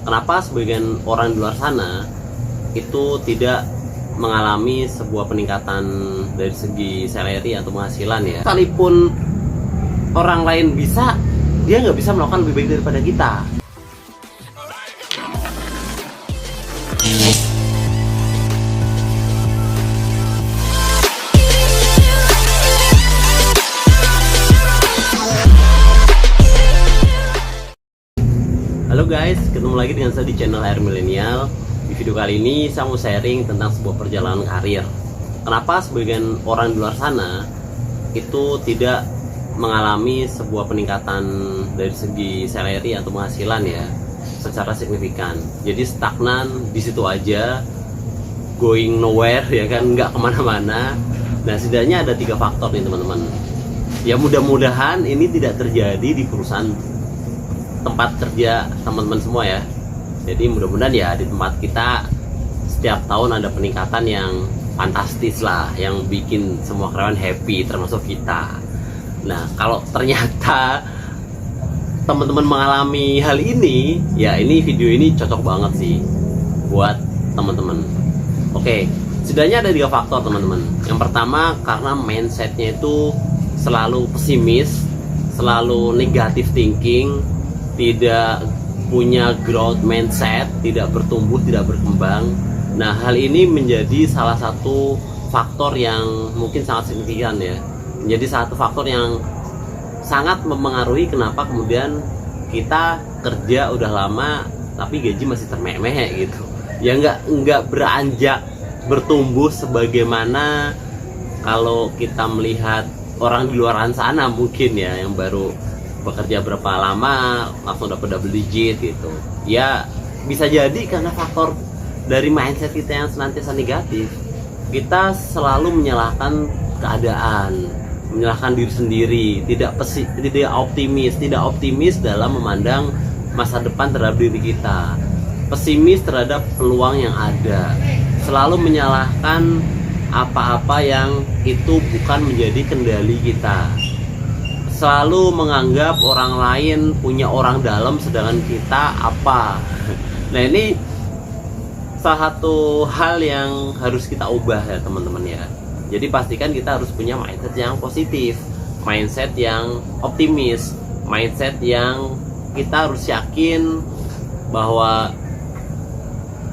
Kenapa sebagian orang di luar sana itu tidak mengalami sebuah peningkatan dari segi salary atau penghasilan ya? Sekalipun orang lain bisa, dia nggak bisa melakukan lebih baik daripada kita. Halo guys, ketemu lagi dengan saya di channel Air Millennial. Di video kali ini saya mau sharing tentang sebuah perjalanan karir. Kenapa sebagian orang di luar sana itu tidak mengalami sebuah peningkatan dari segi salary atau penghasilan ya secara signifikan. Jadi stagnan di situ aja, going nowhere ya kan, nggak kemana-mana. Nah setidaknya ada 3 faktor nih teman-teman. Ya mudah-mudahan ini tidak terjadi di perusahaan tempat kerja teman-teman semua ya. Jadi mudah-mudahan ya di tempat kita setiap tahun ada peningkatan yang fantastis lah, yang bikin semua karyawan happy termasuk kita. Nah kalau ternyata teman-teman mengalami hal ini, ya ini video ini cocok banget sih buat teman-teman. Oke, setidaknya ada 3 faktor teman-teman. Yang pertama karena mindsetnya itu selalu pesimis, selalu negative thinking, tidak punya growth mindset, tidak bertumbuh, tidak berkembang. Nah hal ini menjadi salah satu faktor yang mungkin sangat signifikan ya, menjadi satu faktor yang sangat mempengaruhi kenapa kemudian kita kerja udah lama tapi gaji masih termeh-meh gitu ya, nggak beranjak bertumbuh sebagaimana kalau kita melihat orang di luar sana mungkin ya, yang baru bekerja berapa lama langsung dapat double digit gitu ya. Bisa jadi karena faktor dari mindset kita yang senantiasa negatif, kita selalu menyalahkan keadaan, menyalahkan diri sendiri, tidak optimis dalam memandang masa depan terhadap diri kita, pesimis terhadap peluang yang ada, selalu menyalahkan apa-apa yang itu bukan menjadi kendali kita, selalu menganggap orang lain punya orang dalam sedangkan kita apa. Nah ini salah satu hal yang harus kita ubah ya teman-teman ya. Jadi pastikan kita harus punya mindset yang positif, mindset yang optimis, mindset yang kita harus yakin bahwa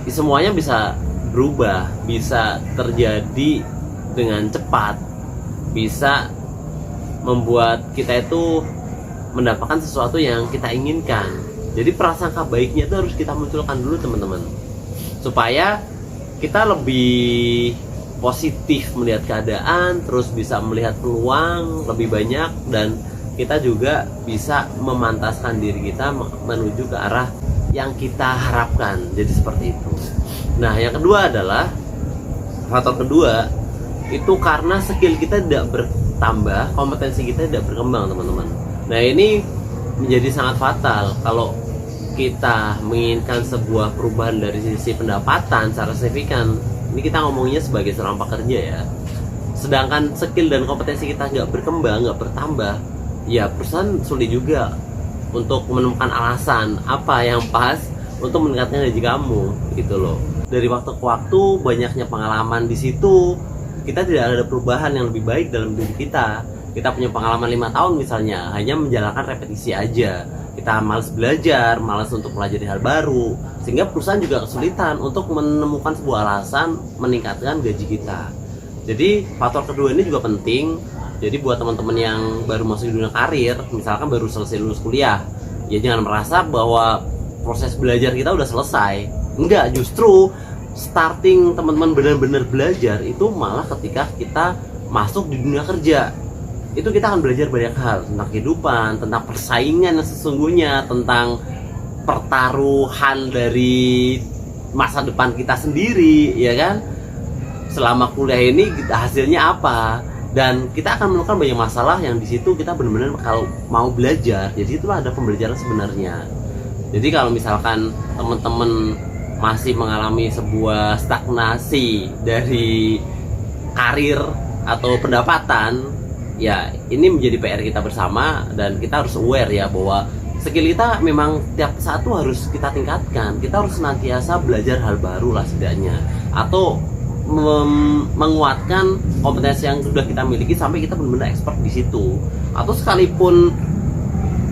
semuanya bisa berubah, bisa terjadi dengan cepat, bisa membuat kita itu mendapatkan sesuatu yang kita inginkan. Jadi prasangka baiknya itu harus kita munculkan dulu teman-teman, supaya kita lebih positif melihat keadaan, terus bisa melihat peluang lebih banyak, dan kita juga bisa memantaskan diri kita menuju ke arah yang kita harapkan. Jadi seperti itu. Nah yang kedua adalah faktor kedua itu karena skill kita tidak bertambah, kompetensi kita tidak berkembang teman-teman. Nah ini menjadi sangat fatal kalau kita menginginkan sebuah perubahan dari sisi pendapatan secara signifikan. Ini kita ngomongnya sebagai seorang pekerja ya, sedangkan skill dan kompetensi kita nggak berkembang, nggak bertambah, ya perusahaan sulit juga untuk menemukan alasan apa yang pas untuk meningkatkan gaji kamu gitu loh. Dari waktu ke waktu banyaknya pengalaman di situ, kita tidak ada perubahan yang lebih baik dalam diri kita. Kita punya pengalaman 5 tahun misalnya, hanya menjalankan repetisi aja. Kita malas belajar, malas untuk pelajari hal baru, sehingga perusahaan juga kesulitan untuk menemukan sebuah alasan meningkatkan gaji kita. Jadi faktor kedua ini juga penting. Jadi buat teman-teman yang baru masuk di dunia karir, misalkan baru selesai lulus kuliah, ya jangan merasa bahwa proses belajar kita udah selesai. Enggak, justru starting teman-teman benar-benar belajar itu malah ketika kita masuk di dunia kerja. Itu kita akan belajar banyak hal tentang kehidupan, tentang persaingan yang sesungguhnya, tentang pertaruhan dari masa depan kita sendiri, ya kan? Selama kuliah ini hasilnya apa? Dan kita akan menemukan banyak masalah yang di situ kita benar-benar kalau mau belajar. Jadi itulah ada pembelajaran sebenarnya. Jadi kalau misalkan teman-teman masih mengalami sebuah stagnasi dari karir atau pendapatan, ya ini menjadi PR kita bersama, dan kita harus aware ya bahwa skill kita memang tiap saat tuh harus kita tingkatkan. Kita harus senantiasa belajar hal baru lah setidaknya, atau menguatkan kompetensi yang sudah kita miliki sampai kita benar-benar expert di situ. Atau sekalipun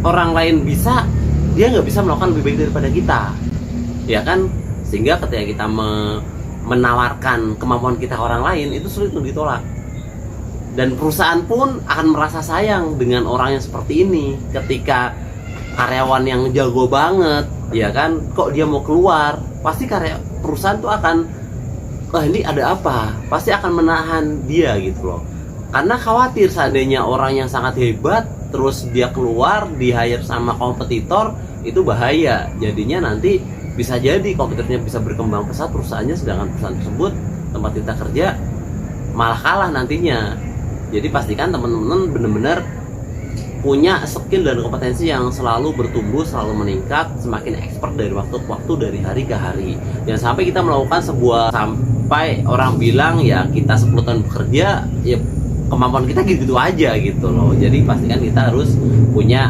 orang lain bisa, dia nggak bisa melakukan lebih baik daripada kita, ya kan? Sehingga ketika kita menawarkan kemampuan kita ke orang lain, itu sulit untuk ditolak. Dan perusahaan pun akan merasa sayang dengan orang yang seperti ini. Ketika karyawan yang jago banget, ya kan, kok dia mau keluar, pasti perusahaan tuh akan, wah ini ada apa, pasti akan menahan dia gitu loh. Karena khawatir seandainya orang yang sangat hebat terus dia keluar, di hire sama kompetitor, itu bahaya. Jadinya nanti bisa jadi kompetitornya bisa berkembang pesat perusahaannya, sedangkan perusahaan tersebut tempat kita kerja malah kalah nantinya. Jadi pastikan teman-teman benar-benar punya skill dan kompetensi yang selalu bertumbuh, selalu meningkat, semakin expert dari waktu ke waktu, dari hari ke hari. Jangan sampai kita melakukan sebuah, sampai orang bilang ya kita 10 tahun bekerja, ya kemampuan kita gitu-gitu aja gitu loh. Jadi pastikan kita harus punya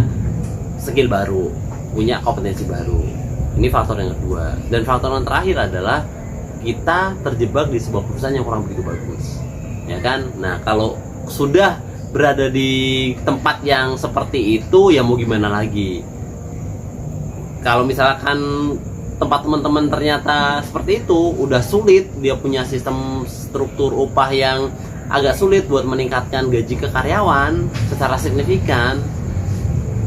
skill baru, punya kompetensi baru. Ini faktor yang kedua. Dan faktor yang terakhir adalah kita terjebak di sebuah perusahaan yang kurang begitu bagus, ya kan? Nah, kalau sudah berada di tempat yang seperti itu, ya mau gimana lagi. Kalau misalkan tempat teman-teman ternyata seperti itu, udah sulit, dia punya sistem struktur upah yang agak sulit buat meningkatkan gaji ke karyawan secara signifikan,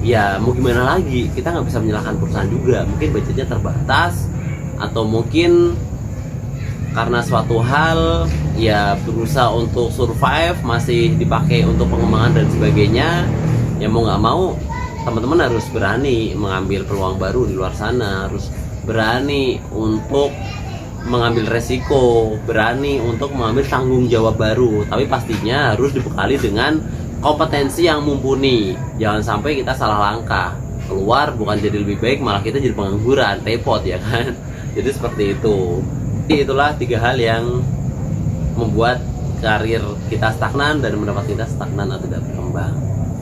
ya mau gimana lagi. Kita nggak bisa menyalahkan perusahaan juga. Mungkin budgetnya terbatas, atau mungkin karena suatu hal ya berusaha untuk survive, masih dipakai untuk pengembangan dan sebagainya. Ya mau nggak mau teman-teman harus berani mengambil peluang baru di luar sana, harus berani untuk mengambil resiko, berani untuk mengambil tanggung jawab baru. Tapi pastinya harus dibekali dengan kompetensi yang mumpuni. Jangan sampai kita salah langkah, keluar bukan jadi lebih baik, malah kita jadi pengangguran, repot ya kan. Jadi seperti itu. Itulah 3 hal yang membuat karir kita stagnan dan mendapat kita stagnan atau tidak berkembang.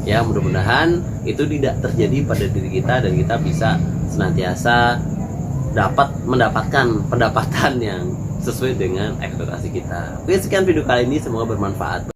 Ya, mudah-mudahan itu tidak terjadi pada diri kita dan kita bisa senantiasa mendapatkan pendapatan yang sesuai dengan ekspektasi kita. Oke, sekian video kali ini, semoga bermanfaat.